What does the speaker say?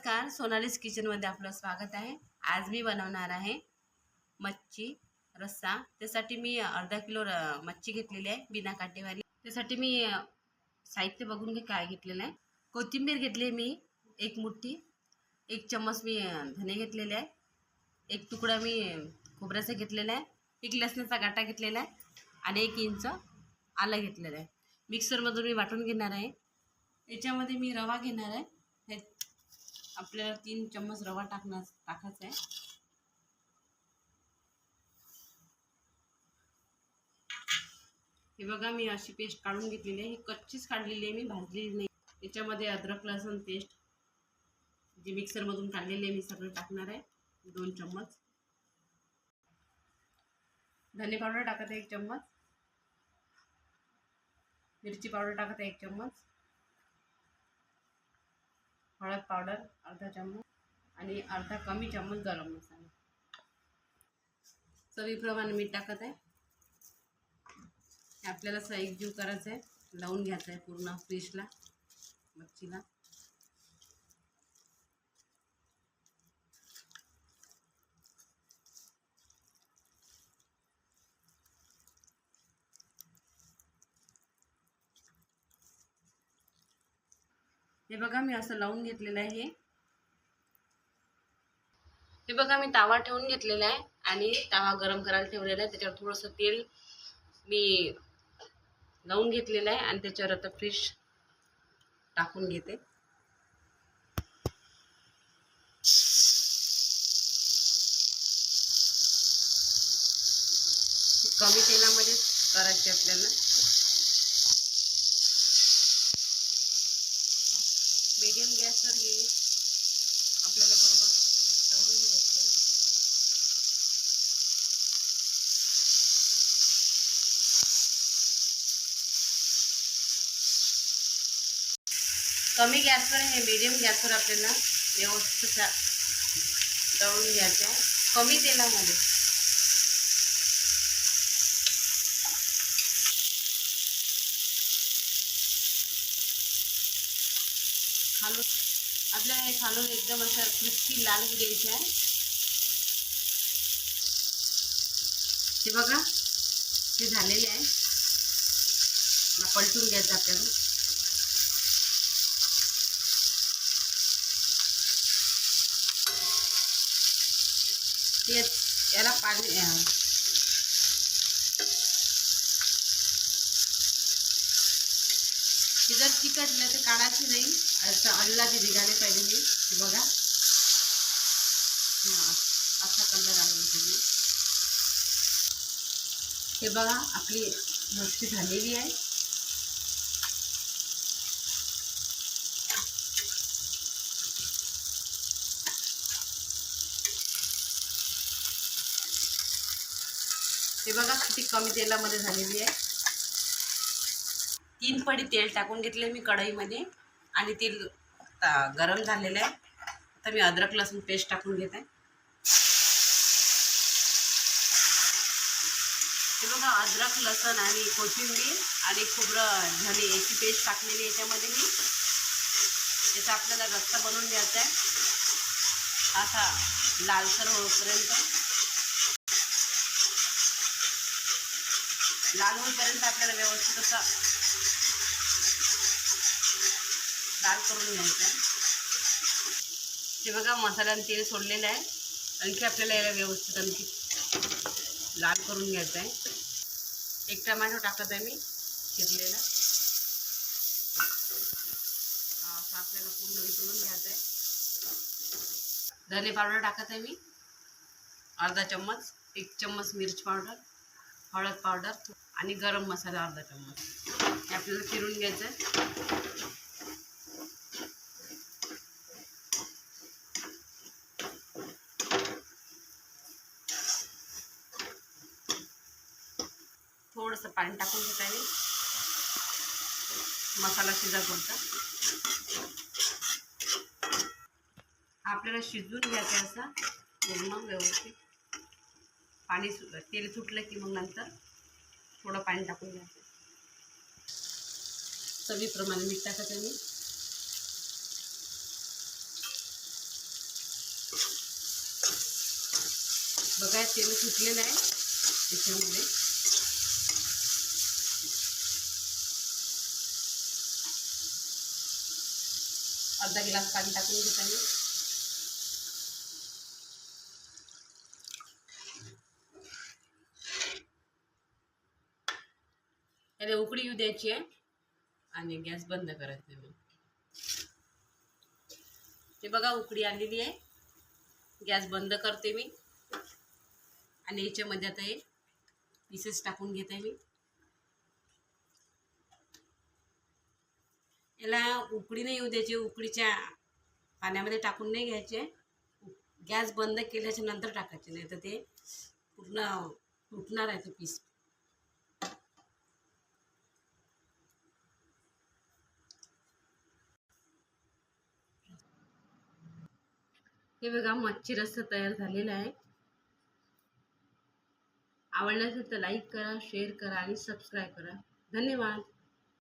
नमस्कार, सोनालीज किचनमध्ये आपलं स्वागत आहे। आज मी बनवणार आहे मच्छी रस्सा। त्यासाठी मी अर्धा किलो मच्छी घेतलेली आहे, बिना काटेवाली। त्यासाठी मी साहित्य बघून घे काय घेतलेलं आहे। कोथिंबीर घेतली मी एक मुट्ठी, एक चम्मच मी धने घेतलेले आहे, एक तुकडा मी खोबऱ्याचा घेतलेला आहे, एक लसणाचा गाठा घेतलेला आहे आणि 1 इंच आलं घेतलेलं आहे। मिक्सरमधून मी वाटून घेणार आहे। याच्यामध्ये मी रवा घेणार आहे। आपल्याला 3 चम्मच रवा टाकायचा आहे। हे बघा, मी अशी पेस्ट काढून घेतलेली आहे। ही कच्चीच काढलेली आहे, मी भाजलेली नाही। याच्यामध्ये अद्रक लसूण पेस्ट जी मिक्सरमधून काढलेली आहे मी सगळं टाकणार आहे। 2 चम्मच धने पावडर टाकत आहे, 1 चम्मच मिरची पावडर टाकत आहे, 1 चम्मच हळद पावडर अर्धा चम्मच आणि अर्धा कमी चम्मच गरम मसाला। चवीप्रमाणे मीठ टाकत आहे। आपल्याला असं एकजीव करायचं आहे, लावून घ्यायचं आहे पूर्ण फिशला, मच्छीला। हे बघा, मी असं लावून घेतलेलं आहे। हे बघा, मी तावा ठेवून घेतलेला आहे आणि तावा गरम करायला ठेवलेला आहे। त्याच्यावर थोडंसं तेल मी लावून घेतलेलं आहे आणि त्याच्यावर आता फिश टाकून घेते। कमी तेलामध्ये करायचे आपल्याला। मीडियम गॅसवर हे आपल्याला बरोबर तळून घ्यायचं। कमी गॅसवर हे मीडियम गॅसवर आपल्याला व्यवस्थित तळून घ्यायचं आहे, कमी तेलामध्ये। खालून आपल्याला हे खालून एकदम असं क्रिस्पी लाल होऊ द्यायचं आहे। हे बघा, ते झालेले आहे। पलटून घ्यायचं आपल्याला। याला पाणी जर चिकटलं तर काढायचं नाही, असं अल्लादी निघाले पाहिजे। हे बघा, असा कलर आला पाहिजे। हे बघा, आपली मच्छी झालेली आहे। हे बघा, किती कमी तेलामध्ये झालेली आहे। 3 पडी तेल टाकून घेतले मी कढईमध्ये आणि तेल गरम झालेलं आहे। आता मी अद्रक लसूण पेस्ट टाकून घेते। हे बघा, अद्रक लसूण आणि कोथिंबीर आणि खोबरं धने याची पेस्ट टाकलेली याच्यामध्ये मी। याचा आपल्याला रस्सा बनवून घ्यायचा आहे, असा लालसर होईपर्यंत। लाल होईपर्यंत आपल्याला व्यवस्थित असा लाल करून घ्यायचं आहे। हे बघा, मसाल्याने तेल सोडलेलं आहे। आणखी आपल्याला याला व्यवस्थित आणखी लाल करून घ्यायचं आहे। 1 टमाटो टाकत आहे मी चिरलेला। असं आपल्याला पूर्ण वितळून घ्यायचं आहे। धने पावडर टाकत आहे मी अर्धा चम्मच, 1 चम्मच मिरची पावडर, हळद पावडर आणि गरम मसाला अर्धा चम्मच। हे आपल्याला फिरून घ्यायचं आहे। थोडंसं पाणी टाकून घेत आहे, मसाला शिजापुरता। आपल्याला शिजवून घ्यायचं आहे असं पूर्ण व्यवस्थित। पाणी तेल सुटलं की मग नंतर थोडं पाणी टाकून घ्यायचं। चवीप्रमाणे मीठ टाकत आहे मी। बघा तेल सुटलेलं आहे त्याच्यामध्ये. अर्धा गिलास पाणी टाकून घेत आहे. त्याला उकळी येऊ द्यायची आहे आणि गॅस बंद करायचा आहे. ते बघा उकळी आलेली आहे. गॅस बंद करते मी आणि याच्यामध्ये आता हे पीसेस टाकून घेते मी. याला उकळी नाही येऊ द्यायची, उकळीच्या पाण्यामध्ये टाकून नाही घ्यायचे. गॅस बंद केल्याच्या नंतर टाकायचे, नाही तर ते पूर्ण तुटणार आहे ते पीस. हे बघा मच्छी रस्सा तयार झालेला आहे. आवडला असेल तर लाईक करा, शेअर करा आणि सबस्क्राईब करा. धन्यवाद.